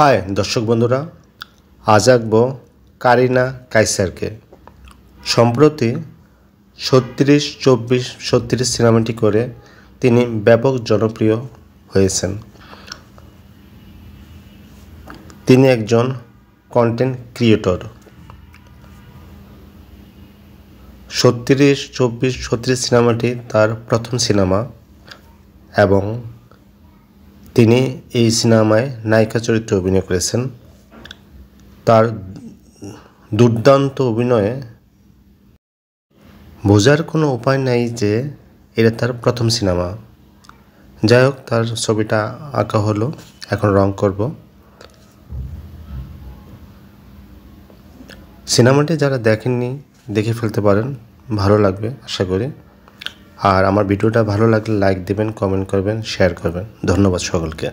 High দর্শক বন্ধুরা, আজ আঁকবো কারিনা কাইসারকে। সম্প্রতি 36-24-36 সিনেমাটি করে তিনি ব্যাপক জনপ্রিয় হয়েছেন। তিনি একজন কন্টেন্ট ক্রিয়েটর। 36-24-36 সিনেমাটি তার প্রথম সিনেমা এবং তিনি এই সিনেমায় নায়িকা চরিত্রে অভিনয় করেছেন। তার দুর্দান্ত অভিনয়ে বোঝার কোনো উপায় নাই যে এটা তার প্রথম সিনেমা। যাই হোক, তার ছবিটা আঁকা হলো, এখন রং করব। সিনেমাটি যারা দেখেননি দেখে ফেলতে পারেন, ভালো লাগবে আশা করি। আর আমার ভিডিওটা ভালো লাগলে লাইক দেবেন, কমেন্ট করবেন, শেয়ার করবেন। ধন্যবাদ সকলকে।